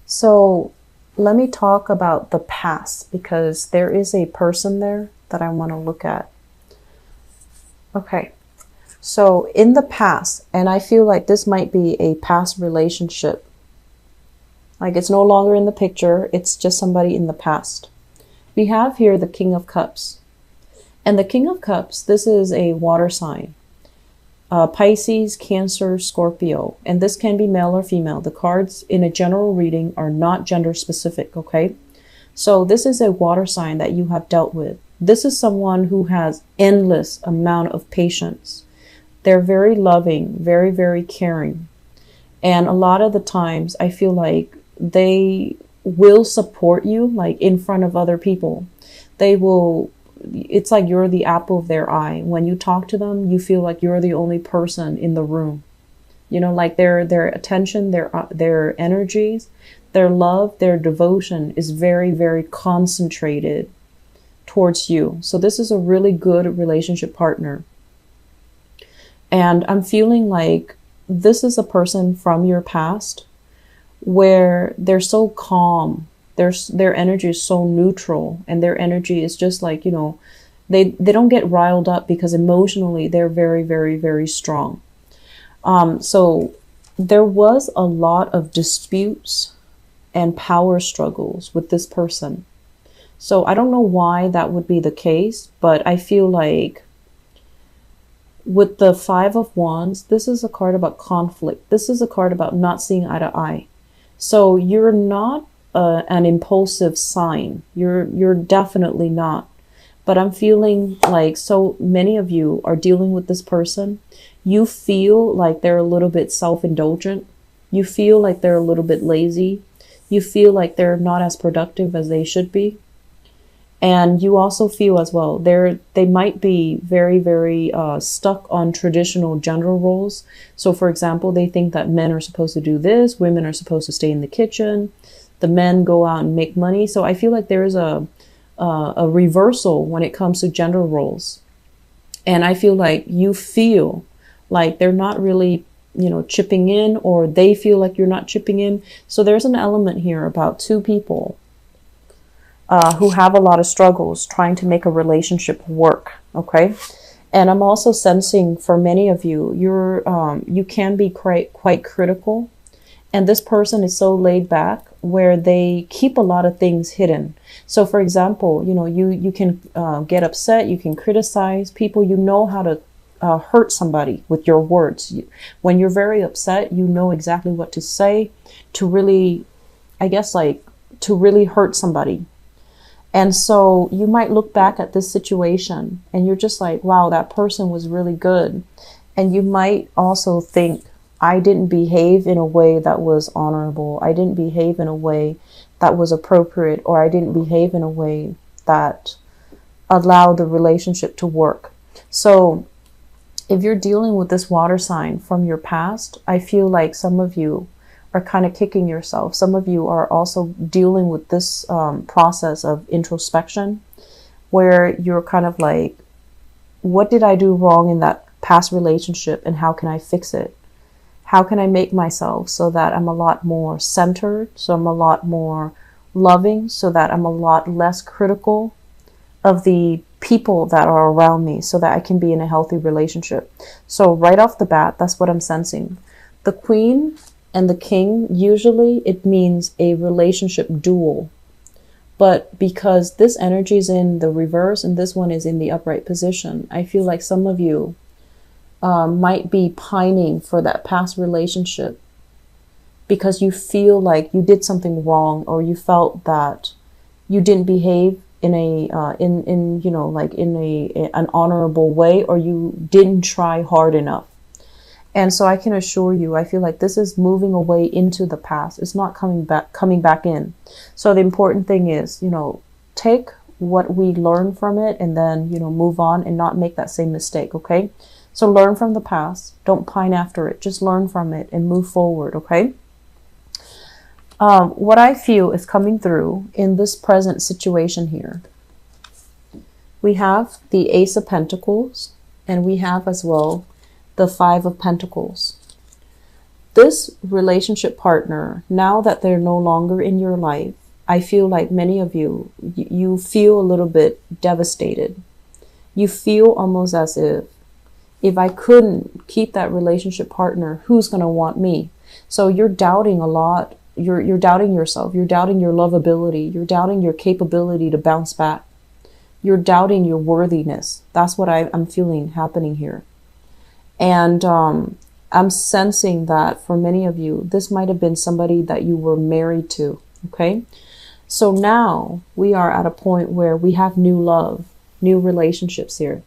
So let me talk about the past, because there is a person there that I want to look at. Okay. So in the past, and I feel like this might be a past relationship. Like it's no longer in the picture. It's just somebody in the past. We have here the King of Cups. And the King of Cups, this is a water sign. Pisces, Cancer, Scorpio. And this can be male or female. The cards in a general reading are not gender specific, okay? So this is a water sign that you have dealt with. This is someone who has endless amount of patience. They're very loving, very, very caring. And a lot of the times I feel like they will support you, like in front of other people. They will, it's like you're the apple of their eye. When you talk to them, you feel like you're the only person in the room. You know, like their attention, their energies, their love, their devotion is very, very concentrated towards you. So this is a really good relationship partner. And I'm feeling like this is a person from your past where they're so calm. Their energy is so neutral, and their energy is just like, you know, they don't get riled up because emotionally they're very, very, very strong. So there was a lot of disputes and power struggles with this person. So I don't know why that would be the case, but I feel like with the Five of Wands, this is a card about conflict. This is a card about not seeing eye to eye. So you're not an impulsive sign. You're definitely not. But I'm feeling like so many of you are dealing with this person. You feel like they're a little bit self-indulgent. You feel like they're a little bit lazy. You feel like they're not as productive as they should be. And you also feel as well, they might be very, very stuck on traditional gender roles. So for example, they think that men are supposed to do this, women are supposed to stay in the kitchen, the men go out and make money. So I feel like there is a reversal when it comes to gender roles. And I feel like you feel like they're not really, you know, chipping in, or they feel like you're not chipping in. So there's an element here about two people who have a lot of struggles trying to make a relationship work, okay? And I'm also sensing for many of you, you can be quite critical. And this person is so laid back where they keep a lot of things hidden. So for example, you know, you can get upset, you can criticize people, you know how to hurt somebody with your words. When you're very upset, you know exactly what to say to really, I guess, like to really hurt somebody. And so you might look back at this situation and you're just like, wow, that person was really good. And you might also think, I didn't behave in a way that was honorable. I didn't behave in a way that was appropriate, or I didn't behave in a way that allowed the relationship to work. So if you're dealing with this water sign from your past, I feel like some of you are kind of kicking yourself. Some of you are also dealing with this process of introspection, where you're kind of like, what did I do wrong in that past relationship, and how can I fix it? How can I make myself so that I'm a lot more centered, so I'm a lot more loving, so that I'm a lot less critical of the people that are around me, so that I can be in a healthy relationship. So right off the bat, that's what I'm sensing. The Queen and the King, usually it means a relationship duel. But because this energy is in the reverse and this one is in the upright position, I feel like some of you might be pining for that past relationship because you feel like you did something wrong, or you felt that you didn't behave in a you know, like in an honorable way, or you didn't try hard enough. And so I can assure you, I feel like this is moving away into the past. It's not coming back in. So the important thing is, you know, take what we learn from it and then, you know, move on and not make that same mistake. Okay. So learn from the past. Don't pine after it. Just learn from it and move forward. Okay. What I feel is coming through in this present situation here. We have the Ace of Pentacles, and we have as well the Five of Pentacles. This relationship partner, now that they're no longer in your life, I feel like many of you, you feel a little bit devastated. You feel almost as if I couldn't keep that relationship partner, who's going to want me? So you're doubting a lot. You're doubting yourself. You're doubting your lovability. You're doubting your capability to bounce back. You're doubting your worthiness. That's what I'm feeling happening here. And I'm sensing that for many of you, this might have been somebody that you were married to. Okay. So now we are at a point where we have new love, new relationships here.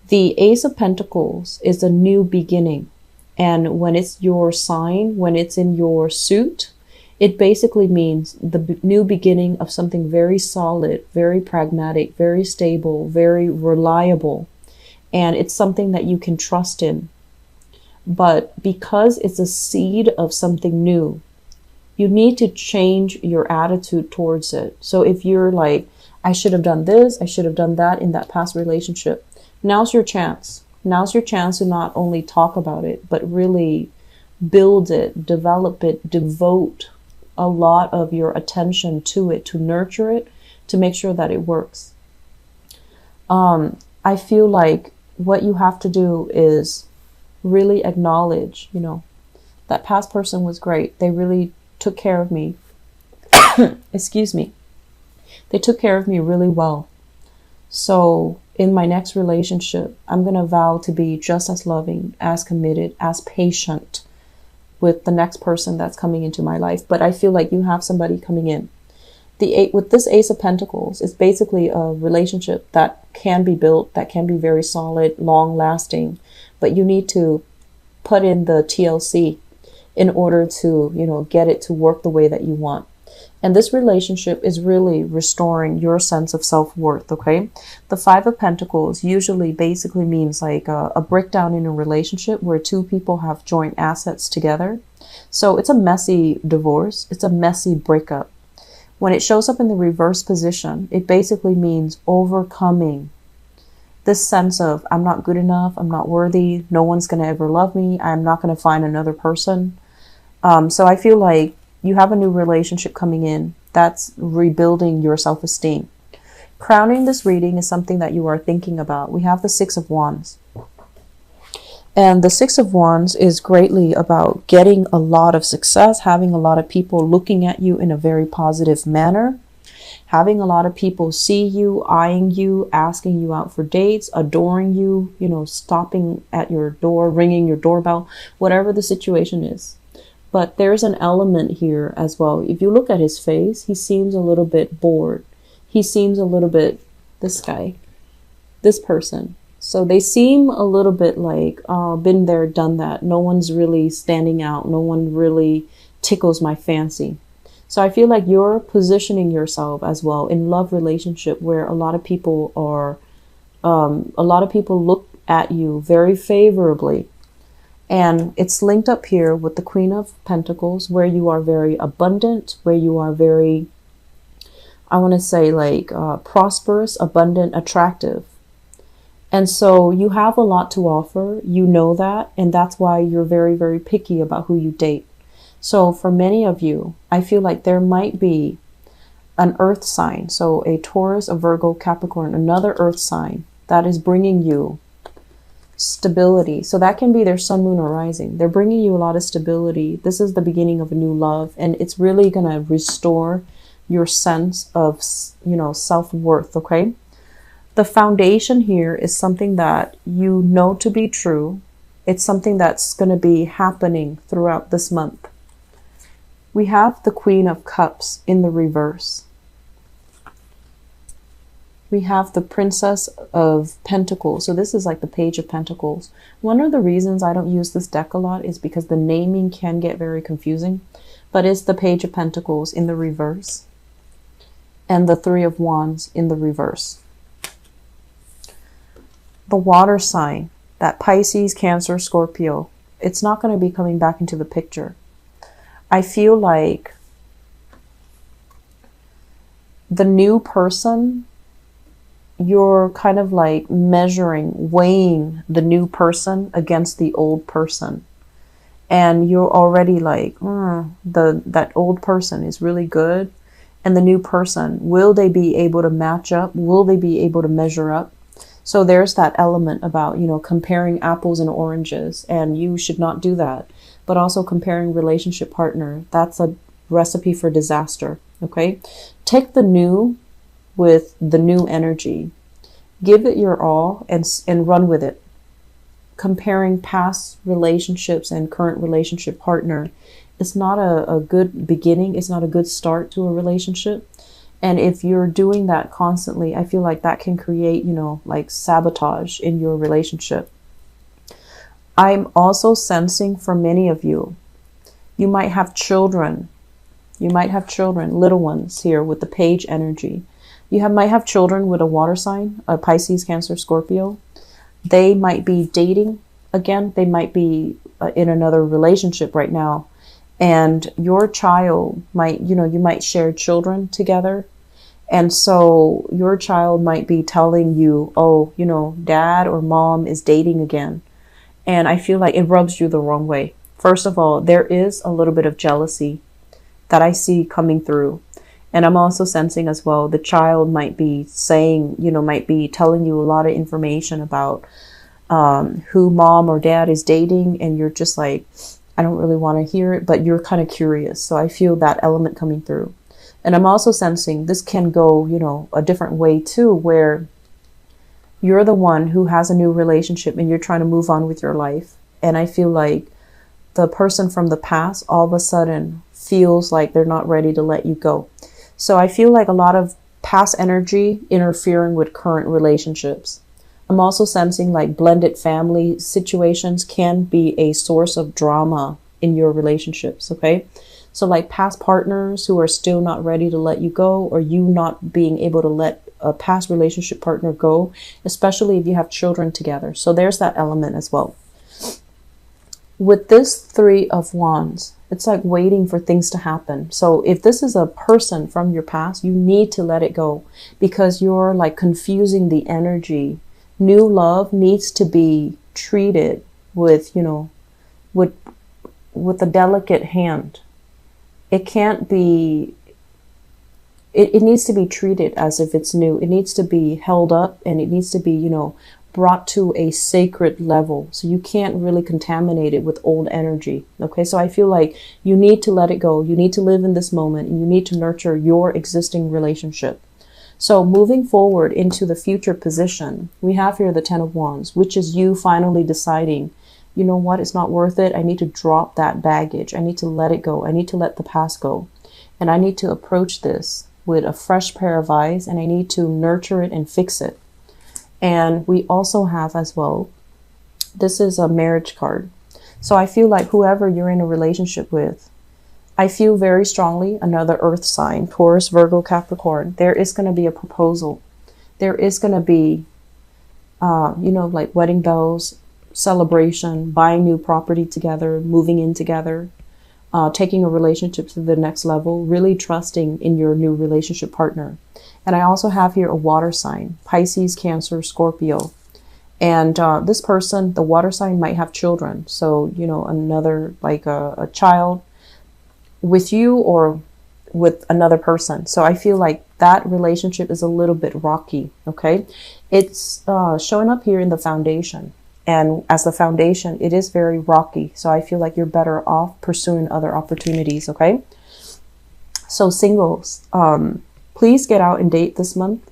The Ace of Pentacles is a new beginning. And when it's your sign, when it's in your suit, it basically means the new beginning of something very solid, very pragmatic, very stable, very reliable. And it's something that you can trust in. But because it's a seed of something new, you need to change your attitude towards it. So if you're like, I should have done this, I should have done that in that past relationship, now's your chance. Now's your chance to not only talk about it, but really build it, develop it, devote a lot of your attention to it, to nurture it, to make sure that it works. I feel like what you have to do is really acknowledge, that past person was great. They really took care of me. Excuse me. They took care of me really well. So in my next relationship, I'm going to vow to be just as loving, as committed, as patient with the next person that's coming into my life. But I feel like you have somebody coming in. With this Ace of Pentacles, it's basically a relationship that can be built, that can be very solid, long lasting, but you need to put in the TLC in order to, get it to work the way that you want. And this relationship is really restoring your sense of self-worth, okay? The Five of Pentacles usually basically means like a breakdown in a relationship where two people have joint assets together. So it's a messy divorce. It's a messy breakup. When it shows up in the reverse position, it basically means overcoming this sense of I'm not good enough, I'm not worthy, no one's going to ever love me, I'm not going to find another person. So I feel like you have a new relationship coming in that's rebuilding your self-esteem. Crowning this reading is something that you are thinking about. We have the Six of Wands. And the Six of Wands is greatly about getting a lot of success, having a lot of people looking at you in a very positive manner, having a lot of people see you, eyeing you, asking you out for dates, adoring you, stopping at your door, ringing your doorbell, whatever the situation is. But there's an element here as well. If you look at his face, he seems a little bit bored. He seems a little bit, this guy, this person. So they seem a little bit like, been there, done that. No one's really standing out. No one really tickles my fancy. So I feel like you're positioning yourself as well in love relationship where a lot of people look at you very favorably. And it's linked up here with the Queen of Pentacles, where you are very abundant, where you are very, I want to say like prosperous, abundant, attractive. And so you have a lot to offer. You know that. And that's why you're very, very picky about who you date. So for many of you, I feel like there might be an earth sign. So a Taurus, a Virgo, Capricorn, another earth sign that is bringing you stability. So that can be their sun, moon, or rising. They're bringing you a lot of stability. This is the beginning of a new love, and it's really going to restore your sense of, self-worth, okay? The foundation here is something that you know to be true. It's something that's going to be happening throughout this month. We have the Queen of Cups in the reverse. We have the Princess of Pentacles. So this is like the Page of Pentacles. One of the reasons I don't use this deck a lot is because the naming can get very confusing. But it's the Page of Pentacles in the reverse. And the Three of Wands in the reverse. The water sign, that Pisces, Cancer, Scorpio, it's not going to be coming back into the picture. I feel like the new person, you're kind of like measuring, weighing the new person against the old person. and you're already like, that old person is really good, and the new person, will they be able to match up? Will they be able to measure up? So there's that element about, comparing apples and oranges, and you should not do that. But also comparing relationship partner, that's a recipe for disaster. Okay, take the new with the new energy, give it your all, and run with it. Comparing past relationships and current relationship partner, it's not a good beginning. It's not a good start to a relationship. And if you're doing that constantly, I feel like that can create, like sabotage in your relationship. I'm also sensing for many of you, you might have children. You might have children, little ones here with the page energy. Might have children with a water sign, a Pisces, Cancer, Scorpio. They might be dating again. They might be in another relationship right now. And your child might, you might share children together. And so your child might be telling you, oh, dad or mom is dating again. And I feel like it rubs you the wrong way. First of all, there is a little bit of jealousy that I see coming through. And I'm also sensing as well, the child might be saying, might be telling you a lot of information about who mom or dad is dating. And you're just like, I don't really want to hear it, but you're kind of curious. So I feel that element coming through. And I'm also sensing this can go, a different way too, where you're the one who has a new relationship and you're trying to move on with your life. And I feel like the person from the past all of a sudden feels like they're not ready to let you go. So I feel like a lot of past energy interfering with current relationships. I'm also sensing like blended family situations can be a source of drama in your relationships. Okay. So like past partners who are still not ready to let you go, or you not being able to let a past relationship partner go, especially if you have children together. So there's that element as well. With this Three of Wands, it's like waiting for things to happen. So if this is a person from your past, you need to let it go because you're like confusing the energy. New love needs to be treated with, with a delicate hand. It can't be, it needs to be treated as if it's new. It needs to be held up and it needs to be, brought to a sacred level. So you can't really contaminate it with old energy. Okay. So I feel like you need to let it go. You need to live in this moment and you need to nurture your existing relationship. So moving forward into the future position, we have here the Ten of Wands, which is you finally deciding, you know what, it's not worth it. I need to drop that baggage. I need to let it go. I need to let the past go. And I need to approach this with a fresh pair of eyes, and I need to nurture it and fix it. And we also have as well, this is a marriage card. So I feel like whoever you're in a relationship with, I feel very strongly another earth sign, Taurus, Virgo, Capricorn, there is going to be a proposal. There is going to be, like wedding bells, celebration, buying new property together, moving in together, taking a relationship to the next level, really trusting in your new relationship partner. And I also have here a water sign, Pisces, Cancer, Scorpio. And this person, the water sign, might have children. So, another like a child with you or with another person. So I feel like that relationship is a little bit rocky. Okay. It's showing up here in the foundation. And as the foundation, it is very rocky. So I feel like you're better off pursuing other opportunities. Okay. So singles, please get out and date this month.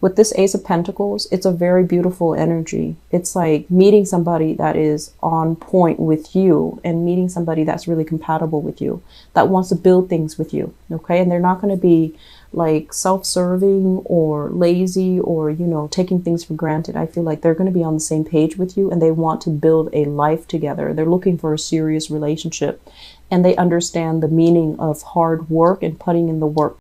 With this Ace of Pentacles, it's a very beautiful energy. It's like meeting somebody that is on point with you and meeting somebody that's really compatible with you, that wants to build things with you. Okay. And they're not going to be like self-serving or lazy or, taking things for granted. I feel like they're going to be on the same page with you and they want to build a life together. They're looking for a serious relationship and they understand the meaning of hard work and putting in the work.